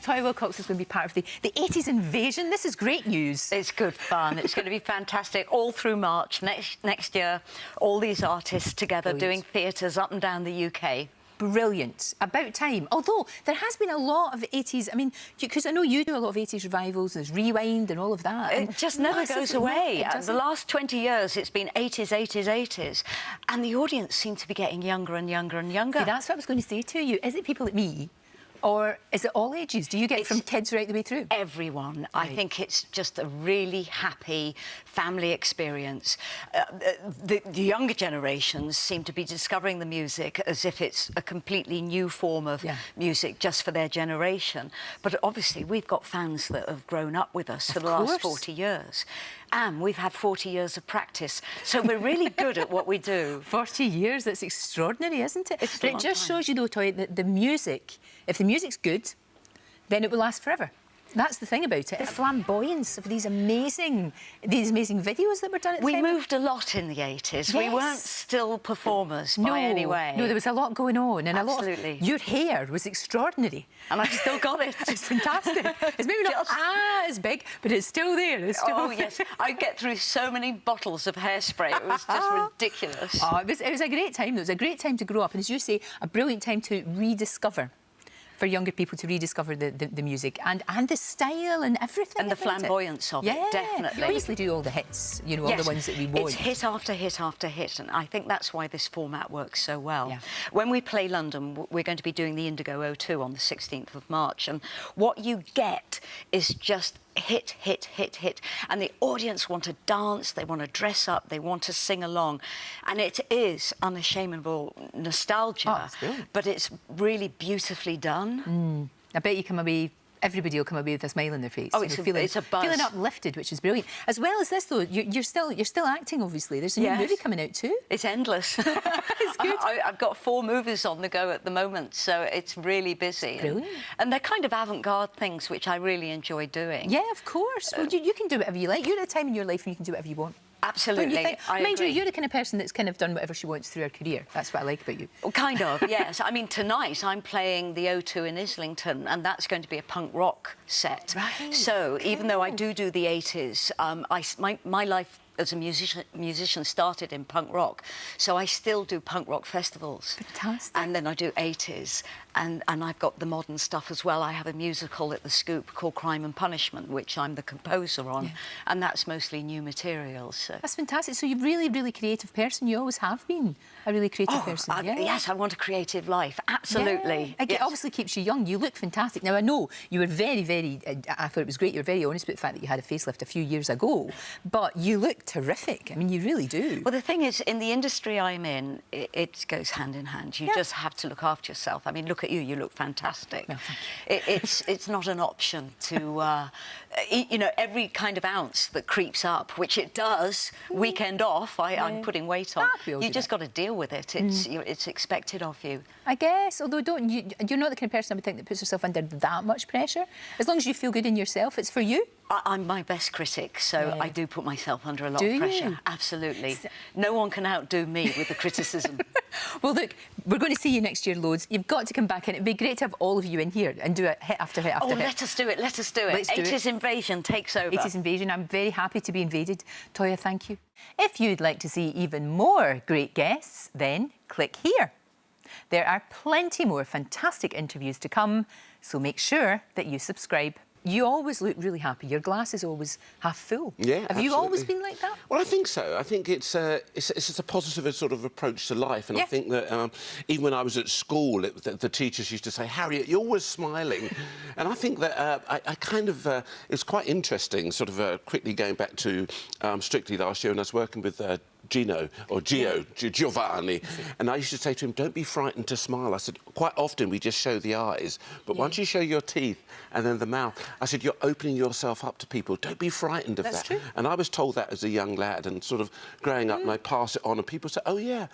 Toyah Willcox is going to be part of the 80s invasion. This is great news. It's good fun. It's going to be fantastic all through March next year. All these artists together doing theatres up and down the UK. Brilliant. About time. Although there has been a lot of 80s, I mean, because I know you do a lot of 80s revivals, there's Rewind and all of that. It just never goes away. The last 20 years it's been 80s, 80s, 80s. And the audience seems to be getting younger and younger and younger. See, that's what I was going to say to you. Is it people like me? Or is it all ages? Do you get from kids right the way through? Everyone. Right. I think it's just a really happy family experience. The younger generations seem to be discovering the music as if it's a completely new form of music just for their generation. But obviously we've got fans that have grown up with us for the last 40 years. And we've had 40 years of practice, so we're really good at what we do. 40 years, that's extraordinary, isn't it? But it just shows you, though, Toyah, that the music, if the music's good, then it will last forever. That's the thing about it. The flamboyance of these amazing videos that were done at the time. We moved a lot in the 80s. Yes. We weren't still performers by any way. No, there was a lot going on. And absolutely. A lot of, your hair was extraordinary. And I've still got it. It's fantastic. It's maybe not as big, but it's still there. It's still yes. I get through so many bottles of hairspray. It was just ridiculous. Oh, it was a great time. It was a great time to grow up. And as you say, a brilliant time to rediscover. For younger people to rediscover the music and the style and everything. And the flamboyance of it, definitely. You obviously do all the hits, you know, all the ones that we want. It's hit after hit after hit, and I think that's why this format works so well. Yeah. When we play London, we're going to be doing the Indigo O2 on the 16th of March, and what you get is just hit, hit, hit, hit. And the audience want to dance, they want to dress up, they want to sing along. And it is unashamedable nostalgia, but it's really beautifully done. I bet you come away, everybody will come away with a smile on their face. Oh, it's a buzz. Feeling uplifted, which is brilliant. As well as this, though, you're still acting, obviously. There's a new movie coming out too. It's endless. It's good. I've got 4 movies on the go at the moment, so it's really busy. Brilliant. And they're kind of avant-garde things, which I really enjoy doing. Yeah, of course. Well, you can do whatever you like. You're at a time in your life when you can do whatever you want. Absolutely. Mind you, you're the kind of person that's kind of done whatever she wants through her career. That's what I like about you. Well, kind of, yes. I mean, tonight I'm playing the O2 in Islington, and that's going to be a punk rock set. Right. So even though I do the 80s, my life as a musician started in punk rock, so I still do punk rock festivals. Fantastic. And then I do 80s, and I've got the modern stuff as well. I have a musical at the Scoop called Crime and Punishment, which I'm the composer on, and that's mostly new material. So. That's fantastic. So you're really, really creative person. You always have been a really creative person. Yes, I want a creative life. Absolutely. Yeah. It obviously keeps you young. You look fantastic. Now, I know you were very, very... I thought it was great. You were very honest about the fact that you had a facelift a few years ago, but you look terrific. I mean, you really do. Well, the thing is, in the industry I'm in, it goes hand in hand. You just have to look after yourself. I mean, look at you. You look fantastic. Well, thank you. It's not an option to, you know, every kind of ounce that creeps up, which it does, weekend off, I'm putting weight on. You just got to deal with it. It's expected of you. I guess, although you're not the kind of person I would think that puts herself under that much pressure. As long as you feel good in yourself, it's for you. I'm my best critic, so I do put myself under a lot of pressure. Absolutely. No one can outdo me with the criticism. Well, look, we're going to see you next year loads. You've got to come back in. It'd be great to have all of you in here and do it hit after hit after hit. Let us do it. Let us do it. 80s Invasion takes over. 80s Invasion. I'm very happy to be invaded. Toyah, thank you. If you'd like to see even more great guests, then click here. There are plenty more fantastic interviews to come, so make sure that you subscribe. You always look really happy. Your glass is always half full. Yeah, Have you always been like that? Well, I think so. I think it's just a positive sort of approach to life, and I think that even when I was at school, the teachers used to say, "Harriet, you're always smiling," and I think that I kind of it's quite interesting. Sort of quickly going back to Strictly last year, and I was working with Giovanni, and I used to say to him, "Don't be frightened to smile." I said, quite often we just show the eyes, but once you show your teeth and then the mouth, I said, you're opening yourself up to people. Don't be frightened of that. True. And I was told that as a young lad, and sort of growing up, and I pass it on, and people say, "Oh yeah,